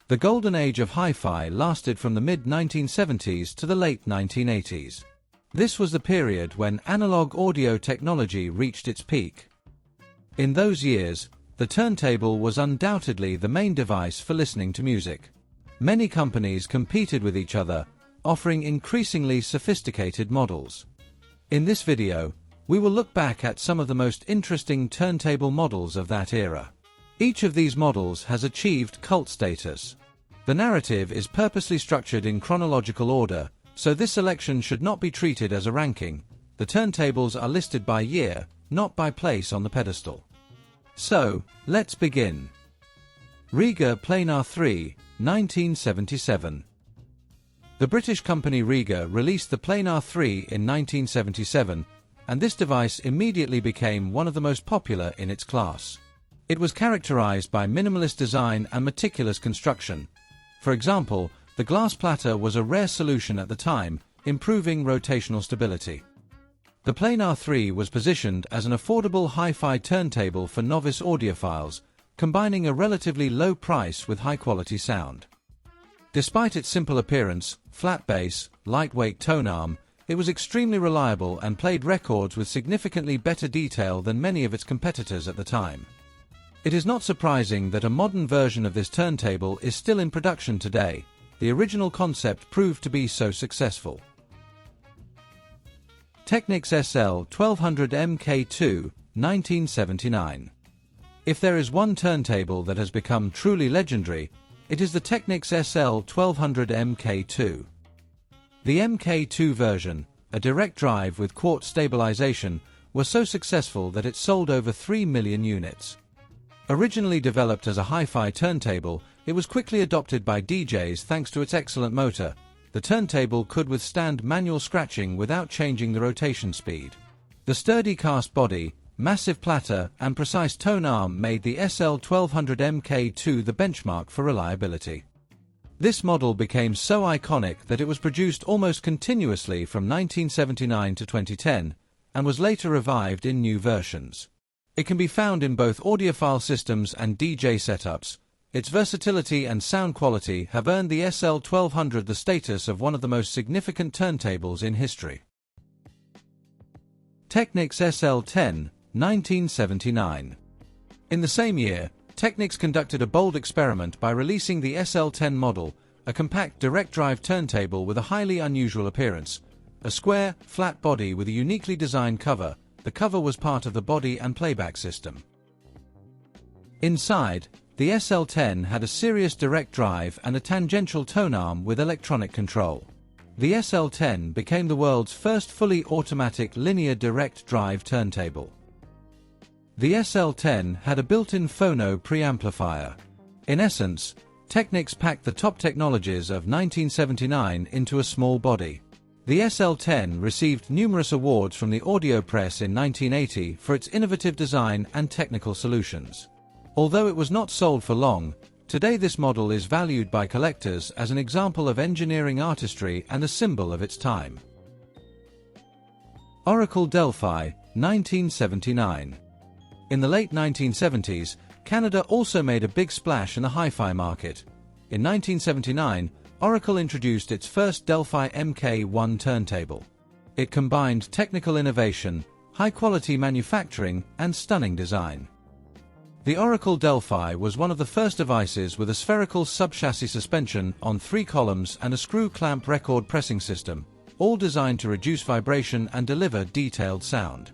The golden age of hi-fi lasted from the mid-1970s to the late 1980s. This was the period when analog audio technology reached its peak. In those years, the turntable was undoubtedly the main device for listening to music. Many companies competed with each other, offering increasingly sophisticated models. In this video, we will look back at some of the most interesting turntable models of that era. Each of these models has achieved cult status. The narrative is purposely structured in chronological order, so this selection should not be treated as a ranking. The turntables are listed by year, not by place on the pedestal. So, let's begin. Rega Planar 3, 1977. The British company Rega released the Planar 3 in 1977, and this device immediately became one of the most popular in its class. It was characterized by minimalist design and meticulous construction. For example, the glass platter was a rare solution at the time, improving rotational stability. The Planar 3 was positioned as an affordable hi-fi turntable for novice audiophiles, combining a relatively low price with high-quality sound. Despite its simple appearance, flat bass, lightweight tone arm, it was extremely reliable and played records with significantly better detail than many of its competitors at the time. It is not surprising that a modern version of this turntable is still in production today. The original concept proved to be so successful. Technics SL-1200 MK2, 1979. If there is one turntable that has become truly legendary, it is the Technics SL-1200 MK2. The MK2 version, a direct drive with quartz stabilization, was so successful that it sold over 3 million units. Originally developed as a hi-fi turntable, it was quickly adopted by DJs thanks to its excellent motor. The turntable could withstand manual scratching without changing the rotation speed. The sturdy cast body, massive platter, and precise tone arm made the SL-1200 MK2 the benchmark for reliability. This model became so iconic that it was produced almost continuously from 1979 to 2010, and was later revived in new versions. It can be found in both audiophile systems and DJ setups. Its versatility and sound quality have earned the SL-1200 the status of one of the most significant turntables in history. Technics SL-10, 1979. In the same year, Technics conducted a bold experiment by releasing the SL-10 model, a compact direct-drive turntable with a highly unusual appearance. A square, flat body with a uniquely designed cover. The cover was part of the body and playback system. Inside, the SL-10 had a serious direct drive and a tangential tone arm with electronic control. The SL-10 became the world's first fully automatic linear direct drive turntable. The SL-10 had a built-in phono preamplifier. In essence, Technics packed the top technologies of 1979 into a small body. The SL-10 received numerous awards from the audio press in 1980 for its innovative design and technical solutions. Although it was not sold for long, today this model is valued by collectors as an example of engineering artistry and a symbol of its time. Oracle Delphi, 1979. In the late 1970s, Canada also made a big splash in the hi-fi market. In 1979, Oracle introduced its first Delphi MK1 turntable. It combined technical innovation, high-quality manufacturing, and stunning design. The Oracle Delphi was one of the first devices with a spherical sub-chassis suspension on 3 columns and a screw-clamp record pressing system, all designed to reduce vibration and deliver detailed sound.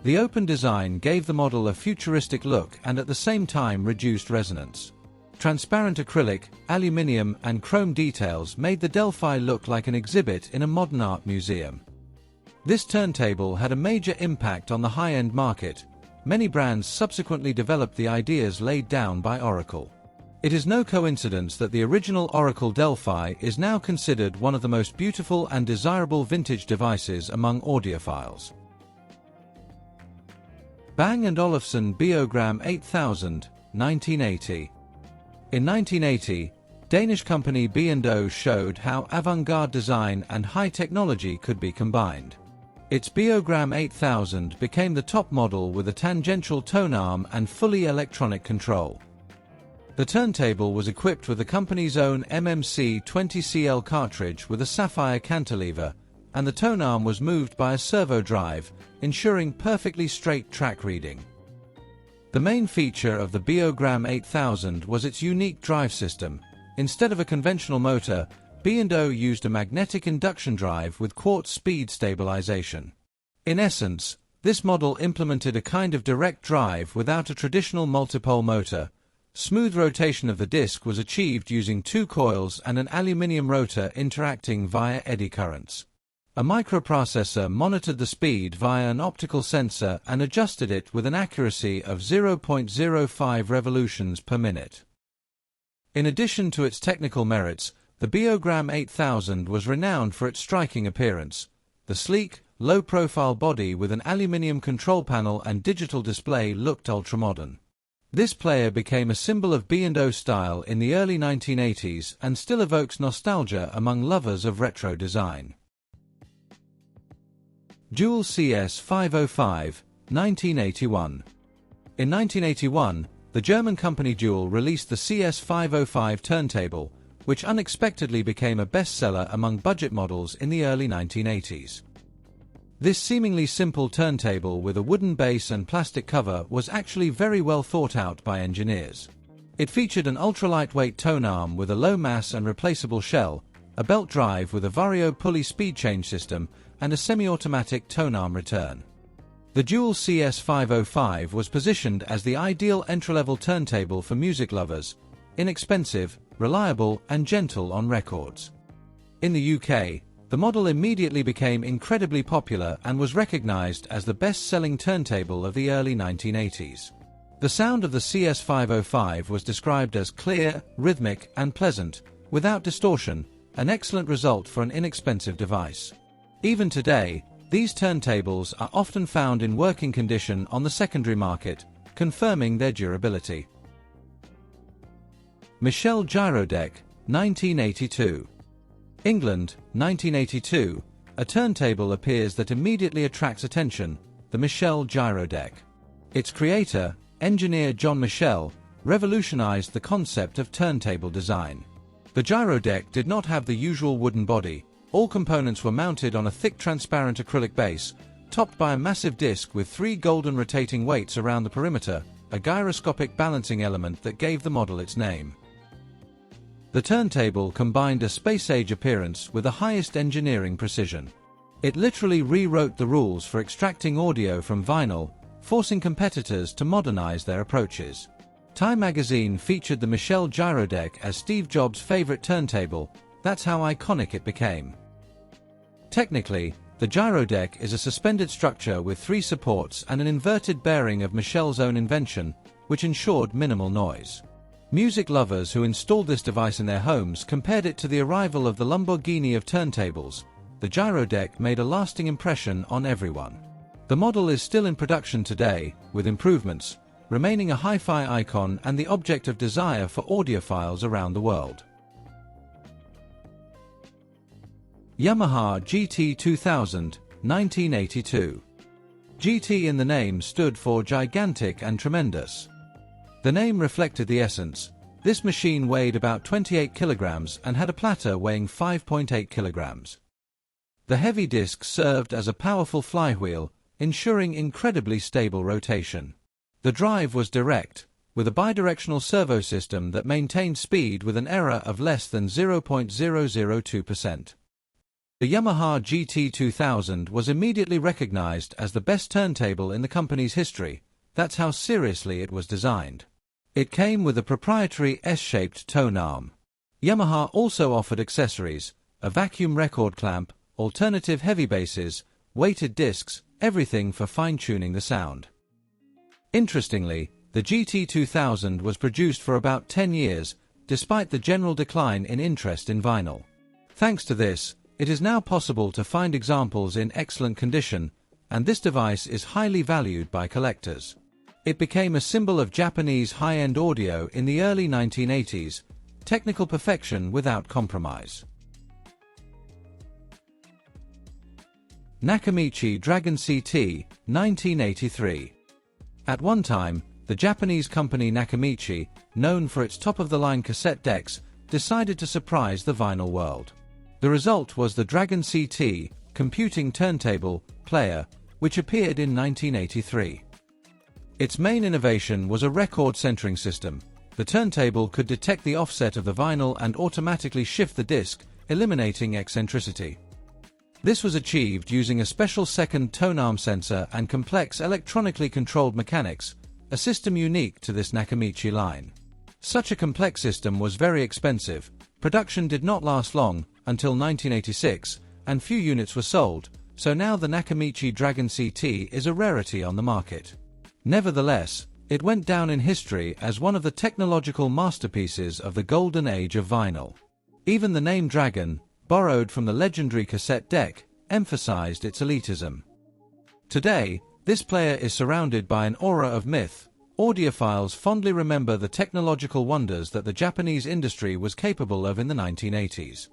The open design gave the model a futuristic look and at the same time reduced resonance. Transparent acrylic, aluminium, and chrome details made the Delphi look like an exhibit in a modern art museum. This turntable had a major impact on the high-end market. Many brands subsequently developed the ideas laid down by Oracle. It is no coincidence that the original Oracle Delphi is now considered one of the most beautiful and desirable vintage devices among audiophiles. Bang & Olufsen Beogram 8000, 1980. In 1980, Danish company B&O showed how avant-garde design and high technology could be combined. Its Beogram 8000 became the top model with a tangential tone arm and fully electronic control. The turntable was equipped with the company's own MMC-20CL cartridge with a sapphire cantilever, and the tone arm was moved by a servo drive, ensuring perfectly straight track reading. The main feature of the Beogram 8000 was its unique drive system. Instead of a conventional motor, B&O used a magnetic induction drive with quartz speed stabilization. In essence, this model implemented a kind of direct drive without a traditional multipole motor. Smooth rotation of the disc was achieved using two coils and an aluminium rotor interacting via eddy currents. A microprocessor monitored the speed via an optical sensor and adjusted it with an accuracy of 0.05 revolutions per minute. In addition to its technical merits, the Beogram 8000 was renowned for its striking appearance. The sleek, low-profile body with an aluminium control panel and digital display looked ultramodern. This player became a symbol of B&O style in the early 1980s and still evokes nostalgia among lovers of retro design. Dual CS-505, 1981. In 1981, the German company Dual released the CS-505 turntable, which unexpectedly became a bestseller among budget models in the early 1980s. This seemingly simple turntable with a wooden base and plastic cover was actually very well thought out by engineers. It featured an ultra-lightweight tone arm with a low mass and replaceable shell, a belt drive with a Vario pulley speed change system, and a semi-automatic tone arm return. The Dual CS-505 was positioned as the ideal entry-level turntable for music lovers, inexpensive, reliable, and gentle on records. In the UK, the model immediately became incredibly popular and was recognized as the best-selling turntable of the early 1980s. The sound of the CS-505 was described as clear, rhythmic, and pleasant, without distortion, an excellent result for an inexpensive device. Even today, these turntables are often found in working condition on the secondary market, confirming their durability. Michell Gyro Deck, 1982. England, 1982. A turntable appears that immediately attracts attention, the Michell Gyro Deck. Its creator, engineer John Michell, revolutionized the concept of turntable design. The gyro deck did not have the usual wooden body. All components were mounted on a thick transparent acrylic base, topped by a massive disc with three golden rotating weights around the perimeter, a gyroscopic balancing element that gave the model its name. The turntable combined a space-age appearance with the highest engineering precision. It literally rewrote the rules for extracting audio from vinyl, forcing competitors to modernize their approaches. Time magazine featured the Michell Gyro Deck as Steve Jobs' favorite turntable. That's how iconic it became. Technically, the gyro deck is a suspended structure with three supports and an inverted bearing of Michell's own invention, which ensured minimal noise. Music lovers who installed this device in their homes compared it to the arrival of the Lamborghini of turntables. The gyro deck made a lasting impression on everyone. The model is still in production today, with improvements, remaining a hi-fi icon and the object of desire for audiophiles around the world. Yamaha GT-2000, 1982. GT in the name stood for gigantic and tremendous. The name reflected the essence. This machine weighed about 28 kilograms and had a platter weighing 5.8 kilograms. The heavy disc served as a powerful flywheel, ensuring incredibly stable rotation. The drive was direct, with a bidirectional servo system that maintained speed with an error of less than 0.002%. The Yamaha GT-2000 was immediately recognized as the best turntable in the company's history. That's how seriously it was designed. It came with a proprietary S-shaped tone arm. Yamaha also offered accessories, a vacuum record clamp, alternative heavy basses, weighted discs, everything for fine-tuning the sound. Interestingly, the GT-2000 was produced for about 10 years, despite the general decline in interest in vinyl. Thanks to this, it is now possible to find examples in excellent condition, and this device is highly valued by collectors. It became a symbol of Japanese high-end audio in the early 1980s, technical perfection without compromise. Nakamichi Dragon-CT, 1983. At one time, the Japanese company Nakamichi, known for its top-of-the-line cassette decks, decided to surprise the vinyl world. The result was the Dragon-CT computing turntable player, which appeared in 1983. Its main innovation was a record centering system. The turntable could detect the offset of the vinyl and automatically shift the disc, eliminating eccentricity. This was achieved using a special second tone arm sensor and complex electronically controlled mechanics, a system unique to this Nakamichi line. Such a complex system was very expensive. Production did not last long, until 1986, and few units were sold, so now the Nakamichi Dragon-CT is a rarity on the market. Nevertheless, it went down in history as one of the technological masterpieces of the golden age of vinyl. Even the name Dragon, borrowed from the legendary cassette deck, emphasized its elitism. Today, this player is surrounded by an aura of myth. Audiophiles fondly remember the technological wonders that the Japanese industry was capable of in the 1980s.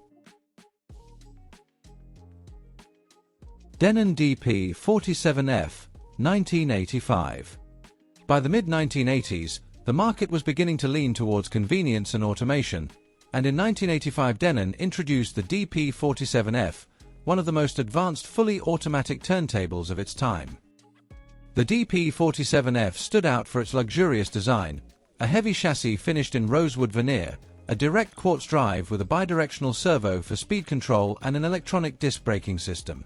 Denon DP-47F, 1985. By the mid-1980s, the market was beginning to lean towards convenience and automation, and in 1985 Denon introduced the DP-47F, one of the most advanced fully automatic turntables of its time. The DP-47F stood out for its luxurious design, a heavy chassis finished in rosewood veneer, a direct quartz drive with a bidirectional servo for speed control and an electronic disc braking system.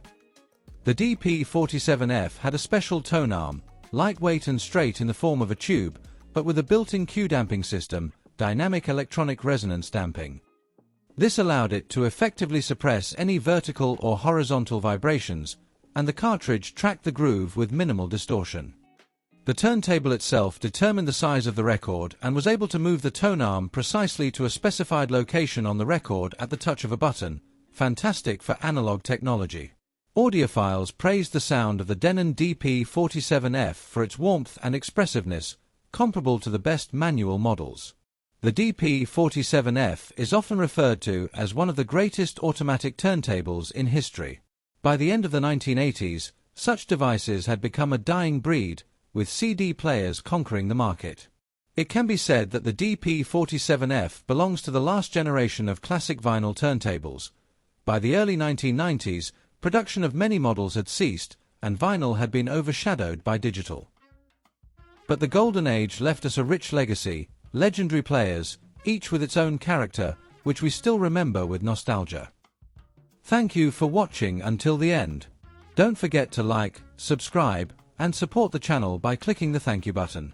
The DP-47F had a special tone arm, lightweight and straight in the form of a tube, but with a built-in Q-damping system, dynamic electronic resonance damping. This allowed it to effectively suppress any vertical or horizontal vibrations, and the cartridge tracked the groove with minimal distortion. The turntable itself determined the size of the record and was able to move the tone arm precisely to a specified location on the record at the touch of a button, fantastic for analog technology. Audiophiles praised the sound of the Denon DP-47F for its warmth and expressiveness, comparable to the best manual models. The DP-47F is often referred to as one of the greatest automatic turntables in history. By the end of the 1980s, such devices had become a dying breed, with CD players conquering the market. It can be said that the DP-47F belongs to the last generation of classic vinyl turntables. By the early 1990s, production of many models had ceased, and vinyl had been overshadowed by digital. But the golden age left us a rich legacy, legendary players, each with its own character, which we still remember with nostalgia. Thank you for watching until the end. Don't forget to like, subscribe, and support the channel by clicking the thank you button.